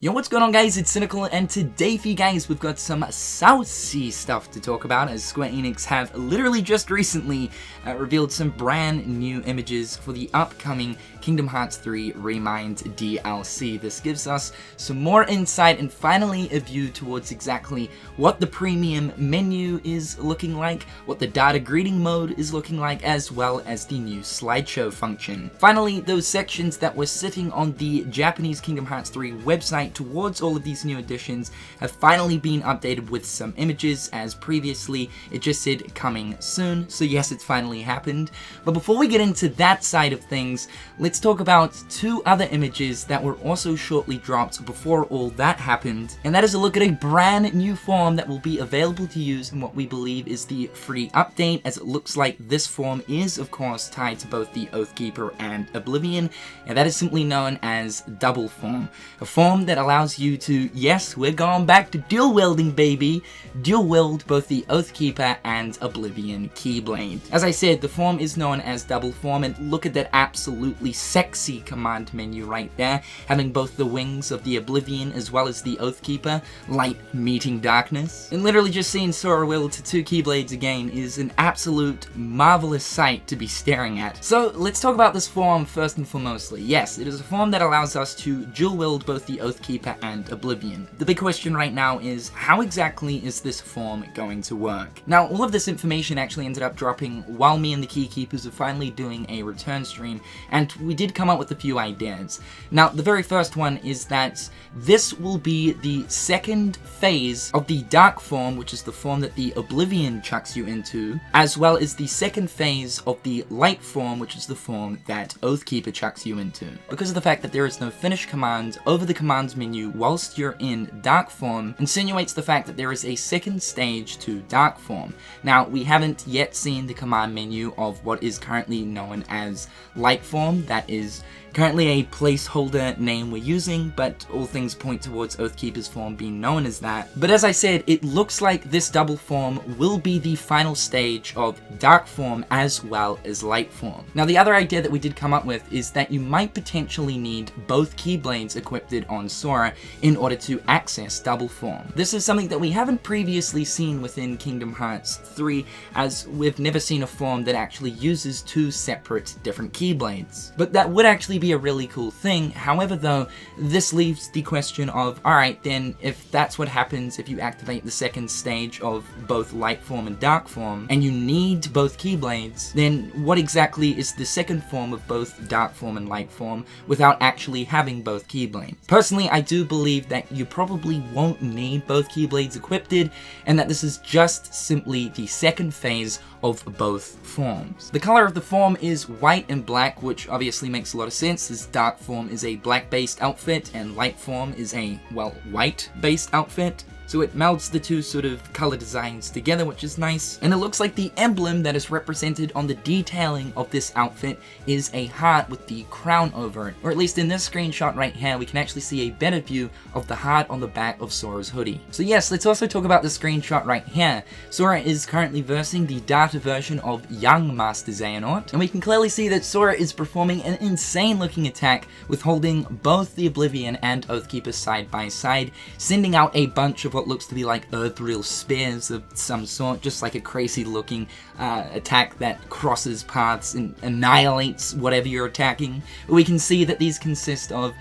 Yo, what's going on guys, it's Cynical, and today for you guys we've got some saucy stuff to talk about, as Square Enix have literally just recently revealed some brand new images for the upcoming Kingdom Hearts 3 Remind DLC. This gives us some more insight and finally a view towards exactly what the premium menu is looking like, what the data greeting mode is looking like, as well as the new slideshow function. Finally, those sections that were sitting on the Japanese Kingdom Hearts 3 website towards all of these new additions have finally been updated with some images, as previously it just said coming soon, so yes, it's finally happened. But before we get into that side of things, let's talk about two other images that were also shortly dropped before all that happened, and that is a look at a brand new form that will be available to use in what we believe is the free update, as it looks like this form is of course tied to both the Oath Keeper and Oblivion, and that is simply known as Double Form, a form that allows you to, yes, we're going back to dual wielding, baby, dual wield both the Oath Keeper and Oblivion Keyblade. As I said, the form is known as Double Form, and look at that absolutely sexy command menu right there, having both the wings of the Oblivion as well as the Oath Keeper, light meeting darkness. And literally just seeing Sora wield to two Keyblades again is an absolute marvelous sight to be staring at. So let's talk about this form first and foremostly. Yes, it is a form that allows us to dual wield both the Oath Keeper and Oblivion. The big question right now is, how exactly is this form going to work? Now, all of this information actually ended up dropping while me and the Keykeepers are finally doing a return stream, and we did come up with a few ideas. Now, the very first one is that this will be the second phase of the Dark Form, which is the form that the Oblivion chucks you into, as well as the second phase of the Light Form, which is the form that Oath Keeper chucks you into. Because of the fact that there is no finish command over the commands menu whilst you're in Dark Form, insinuates the fact that there is a second stage to Dark Form. Now, we haven't yet seen the command menu of what is currently known as Light Form. That is currently a placeholder name we're using, but all things point towards Oathkeeper's form being known as that. But as I said, it looks like this Double Form will be the final stage of Dark Form as well as Light Form. Now, the other idea that we did come up with is that you might potentially need both Keyblades equipped on Sora in order to access Double Form. This is something that we haven't previously seen within Kingdom Hearts 3, as we've never seen a form that actually uses two separate different Keyblades. But that would actually be a really cool thing. However though, this leaves the question of, alright then, if that's what happens if you activate the second stage of both Light Form and Dark Form, and you need both Keyblades, then what exactly is the second form of both Dark Form and Light Form without actually having both Keyblades? Personally, I do believe that you probably won't need both Keyblades equipped, and that this is just simply the second phase of both forms. The color of the form is white and black, which obviously makes a lot of sense, as Dark Form is a black-based outfit and Light Form is a, well, white-based outfit. So it melds the two sort of color designs together, which is nice. And it looks like the emblem that is represented on the detailing of this outfit is a heart with the crown over it. Or at least in this screenshot right here, we can actually see a better view of the heart on the back of Sora's hoodie. So yes, let's also talk about the screenshot right here. Sora is currently versing the data version of young Master Xehanort, and we can clearly see that Sora is performing an insane looking attack with holding both the Oblivion and Oathkeeper side by side, sending out a bunch of what looks to be like earthreal spears of some sort, just like a crazy looking attack that crosses paths and annihilates whatever you're attacking. We can see that these consist of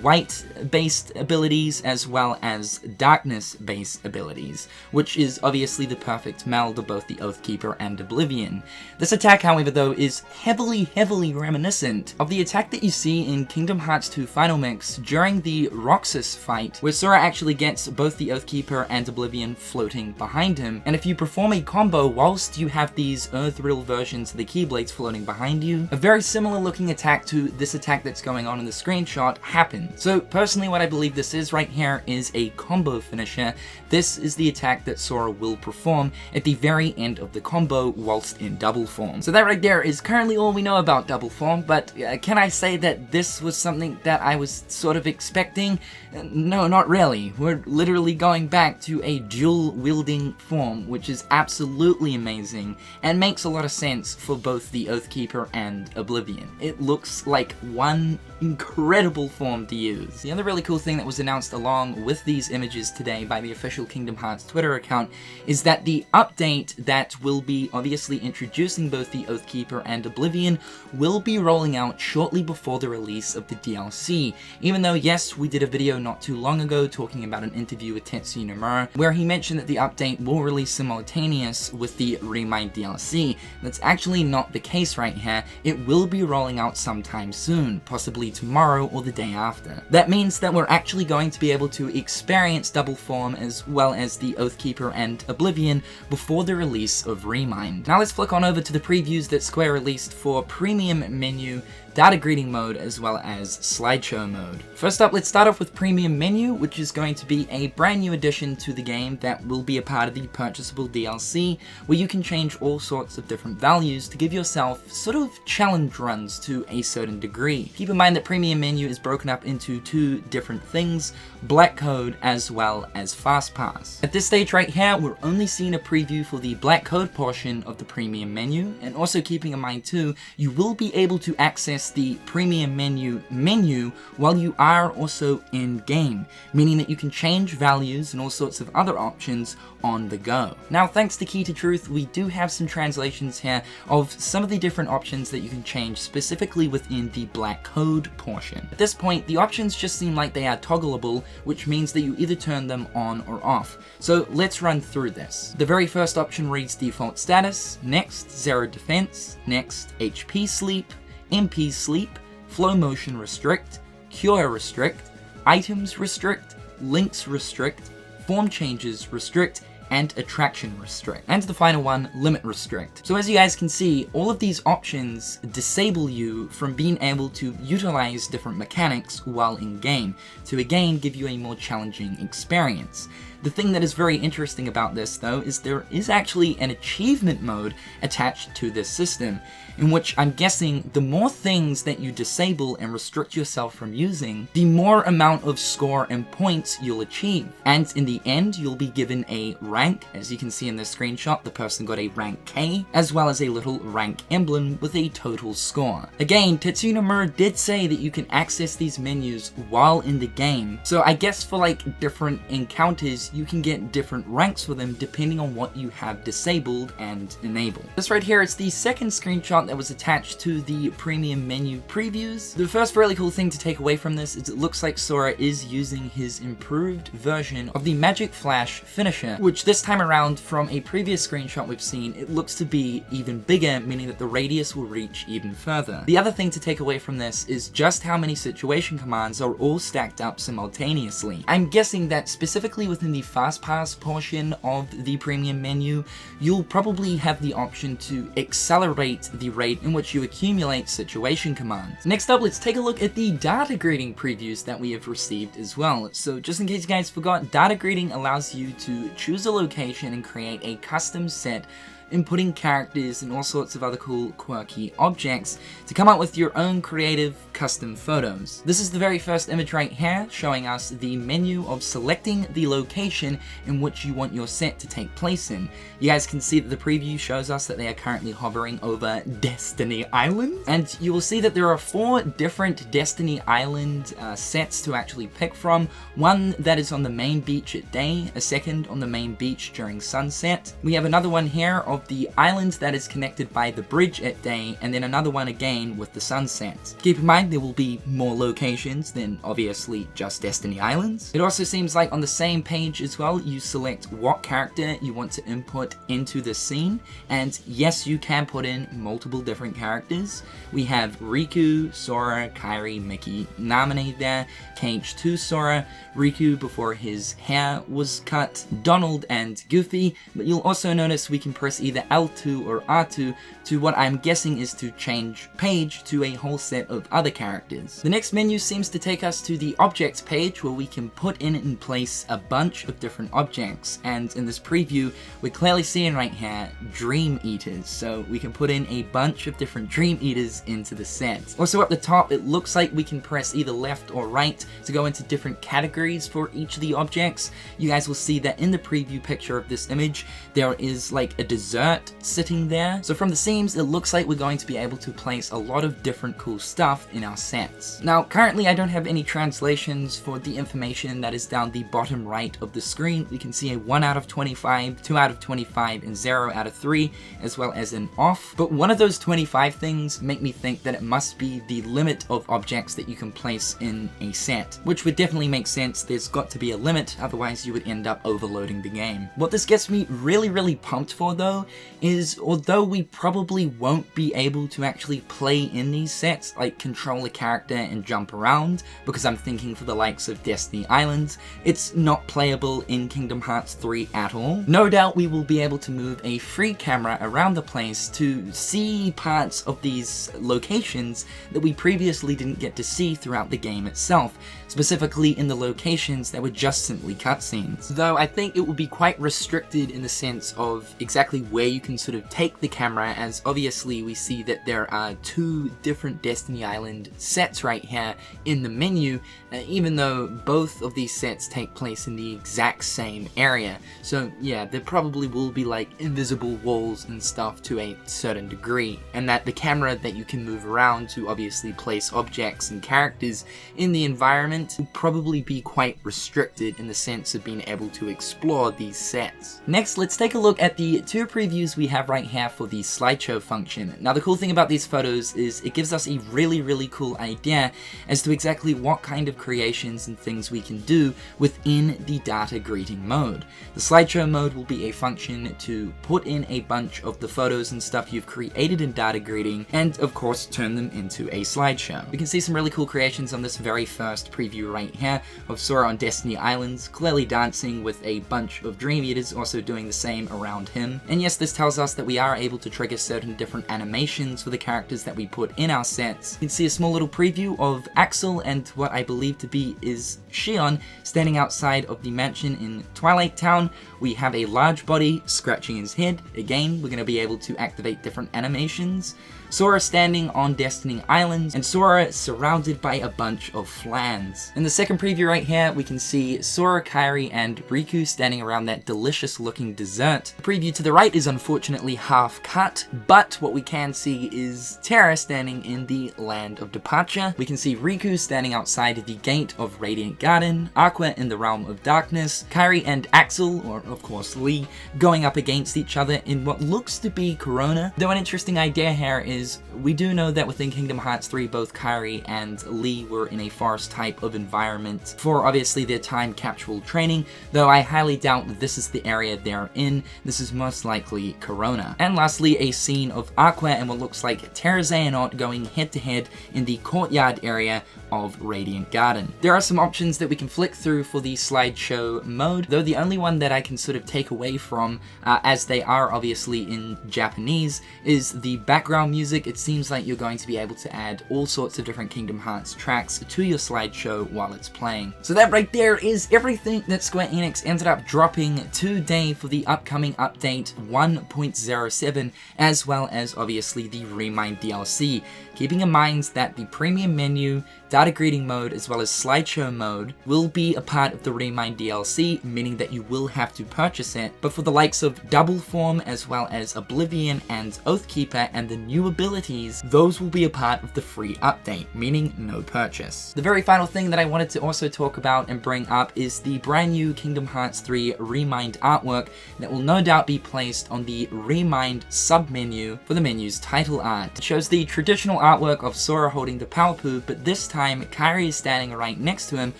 white based abilities as well as darkness based abilities, which is obviously the perfect meld of both the Oath Keeper and Oblivion. This attack, however though, is heavily reminiscent of the attack that you see in Kingdom Hearts 2 Final Mix during the Roxas fight, where Sora actually gets both the Oath Keeper and Oblivion floating behind him, and if you perform a combo whilst you have these earthreal versions of the Keyblades floating behind you, a very similar looking attack to this attack that's going on in the screenshot happens. So personally, what I believe this is right here is a combo finisher. This is the attack that Sora will perform at the very end of the combo whilst in Double Form. So that right there is currently all we know about Double Form, but can I say that this was something that I was sort of expecting? No, not really. We're literally going back to a dual wielding form, which is absolutely amazing and makes a lot of sense for both the Oath Keeper and Oblivion. It looks like one incredible form to use. The other really cool thing that was announced along with these images today by the official Kingdom Hearts Twitter account is that the update that will be obviously introducing both the Oath Keeper and Oblivion will be rolling out shortly before the release of the DLC. Even though, yes, we did a video not too long ago talking about an interview with Tetsuya Nomura where he mentioned that the update will release simultaneous with the Remind DLC. That's actually not the case right here. It will be rolling out sometime soon, possibly tomorrow or the day after. That means that we're actually going to be able to experience double form as well as the Oath Keeper and Oblivion before the release of Remind. Now let's flick on over to the previews that Square released for Premium Menu, Data Greeting Mode, as well as Slideshow Mode. First up, let's start off with Premium Menu, which is going to be a brand new addition to the game that will be a part of the purchasable DLC, where you can change all sorts of different values to give yourself sort of challenge runs to a certain degree. Keep in mind that Premium Menu is broken up into two different things, Black Code as well as Fast Pass. At this stage right here, we're only seeing a preview for the Black Code portion of the Premium Menu, and also keeping in mind too, you will be able to access the Premium menu while you are also in game, meaning that you can change values and all sorts of other options on the go. Now, thanks to Key to Truth, we do have some translations here of some of the different options that you can change specifically within the Black Code portion. At this point, the options just seem like they are toggleable, which means that you either turn them on or off. So let's run through this. The very first option reads default status, next zero defense, next HP sleep, MP sleep, flow motion restrict, cure restrict, items restrict, links restrict, form changes restrict, and attraction restrict. And the final one, limit restrict. So as you guys can see, all of these options disable you from being able to utilize different mechanics while in game, to again give you a more challenging experience. The thing that is very interesting about this though is there is actually an achievement mode attached to this system, in which I'm guessing the more things that you disable and restrict yourself from using, the more amount of score and points you'll achieve. And in the end, you'll be given a rank. As you can see in this screenshot, the person got a rank K, as well as a little rank emblem with a total score. Again, Tetsuya Nomura did say that you can access these menus while in the game, so I guess for like different encounters, you can get different ranks for them depending on what you have disabled and enabled. This right here is the second screenshot that was attached to the Premium Menu previews. The first really cool thing to take away from this is it looks like Sora is using his improved version of the Magic Flash finisher, which this time around, from a previous screenshot we've seen, it looks to be even bigger, meaning that the radius will reach even further. The other thing to take away from this is just how many situation commands are all stacked up simultaneously. I'm guessing that specifically within the Fast Pass portion of the Premium Menu, you'll probably have the option to accelerate the rate in which you accumulate situation commands. Next up, let's take a look at the data greeting previews that we have received as well. So just in case you guys forgot, data greeting allows you to choose a location and create a custom set, inputting characters and all sorts of other cool, quirky objects to come up with your own creative custom photos. This is the very first image right here, showing us the menu of selecting the location in which you want your set to take place in. You guys can see that the preview shows us that they are currently hovering over Destiny Island, and you will see that there are 4 different Destiny Island sets to actually pick from. One that is on the main beach at day, a second on the main beach during sunset. We have another one here of the island that is connected by the bridge at day, and then another one again with the sunset. Keep in mind there will be more locations than obviously just Destiny Islands. It also seems like on the same page as well, you select what character you want to input into the scene, and yes, you can put in multiple different characters. We have Riku, Sora, Kairi, Mickey, Naminé there, KH2 Sora, Riku before his hair was cut, Donald and Goofy, but you'll also notice we can press either L2 or R2 to what I'm guessing is to change page to a whole set of other characters. The next menu seems to take us to the objects page, where we can put in place a bunch of different objects, and in this preview we're clearly seeing right here Dream Eaters, so we can put in a bunch of different Dream Eaters into the set. Also up the top, it looks like we can press either left or right to go into different categories for each of the objects. You guys will see that in the preview picture of this image there is like a dessert desert sitting there. So from the seams, it looks like we're going to be able to place a lot of different cool stuff in our sets. Now, currently I don't have any translations for the information that is down the bottom right of the screen. You can see a 1 out of 25, 2 out of 25, and 0 out of 3, as well as an off. But one of those 25 things make me think that it must be the limit of objects that you can place in a set, which would definitely make sense. There's got to be a limit, otherwise you would end up overloading the game. What this gets me really pumped for though is, although we probably won't be able to actually play in these sets, like control a character and jump around, because I'm thinking for the likes of Destiny Islands, it's not playable in Kingdom Hearts 3 at all. No doubt we will be able to move a free camera around the place to see parts of these locations that we previously didn't get to see throughout the game itself, specifically in the locations that were just simply cutscenes. Though I think it will be quite restricted in the sense of exactly where you can sort of take the camera, as obviously we see that there are 2 different Destiny Island sets right here in the menu, even though both of these sets take place in the exact same area. So yeah, there probably will be like invisible walls and stuff to a certain degree, and that the camera that you can move around to obviously place objects and characters in the environment will probably be quite restricted in the sense of being able to explore these sets. Next, let's take a look at the 2 previews we have right here for the slideshow function. Now the cool thing about these photos is it gives us a really cool idea as to exactly what kind of creations and things we can do within the data greeting mode. The slideshow mode will be a function to put in a bunch of the photos and stuff you've created in data greeting and of course turn them into a slideshow. We can see some really cool creations on this very first preview right here of Sora on Destiny Islands, clearly dancing with a bunch of Dream Eaters also doing the same around him. And yes, this tells us that we are able to trigger certain different animations for the characters that we put in our sets. You can see a small little preview of Axel and what I believe to be is Shion standing outside of the mansion in Twilight Town. We have a large body scratching his head. Again, we're going to be able to activate different animations. Sora standing on Destiny Islands, and Sora surrounded by a bunch of flans. In the second preview right here, we can see Sora, Kairi, and Riku standing around that delicious looking dessert. The preview to the right is unfortunately half cut, but what we can see is Terra standing in the Land of Departure. We can see Riku standing outside the Gate of Radiant Garden, Aqua in the Realm of Darkness, Kairi and Axel, or of course Lee, going up against each other in what looks to be Corona. Though an interesting idea here is we do know that within Kingdom Hearts 3, both Kairi and Lee were in a forest type of environment for obviously their time capsule training, though I highly doubt that this is the area they're in. This is most likely Corona. And lastly, a scene of Aqua and what looks like Terra Xehanort going head to head in the courtyard area of Radiant Garden. There are some options that we can flick through for the slideshow mode, though the only one that I can sort of take away from, as they are obviously in Japanese, is the background music. It seems like you're going to be able to add all sorts of different Kingdom Hearts tracks to your slideshow while it's playing. So that right there is everything that Square Enix ended up dropping today for the upcoming update 1.07, as well as obviously the Remind DLC. Keeping in mind that the premium menu, data greeting mode, as well as slideshow mode will be a part of the Remind DLC, meaning that you will have to purchase it, but for the likes of Double Form, as well as Oblivion and Oath Keeper and the new abilities, those will be a part of the free update, meaning no purchase. The very final thing that I wanted to also talk about and bring up is the brand new Kingdom Hearts 3 Remind artwork that will no doubt be placed on the Remind sub-menu for the menu's title art. It shows the traditional artwork of Sora holding the Palpu, but this time Kairi is standing right next to him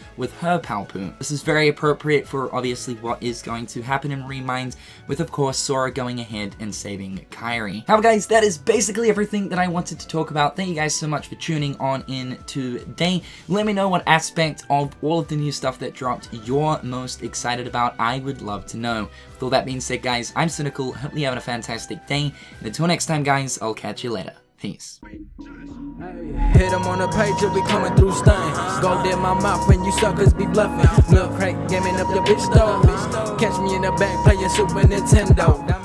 with her Palpu. This is very appropriate for obviously what is going to happen in Remind, with of course Sora going ahead and saving Kairi. However guys, that is basically everything that I wanted to talk about. Thank you guys so much for tuning on in today. Let me know what aspect of all of the new stuff that dropped you're most excited about. I would love to know. With all that being said guys, I'm Cynical, hope you're having a fantastic day, and until next time guys, I'll catch you later. Peace. Hit them on the page, you'll be coming through stain. Gold in my mouth when you suckers be bluffing. Milk crate, gaming up your bitch though. Catch me in the back playing Super Nintendo.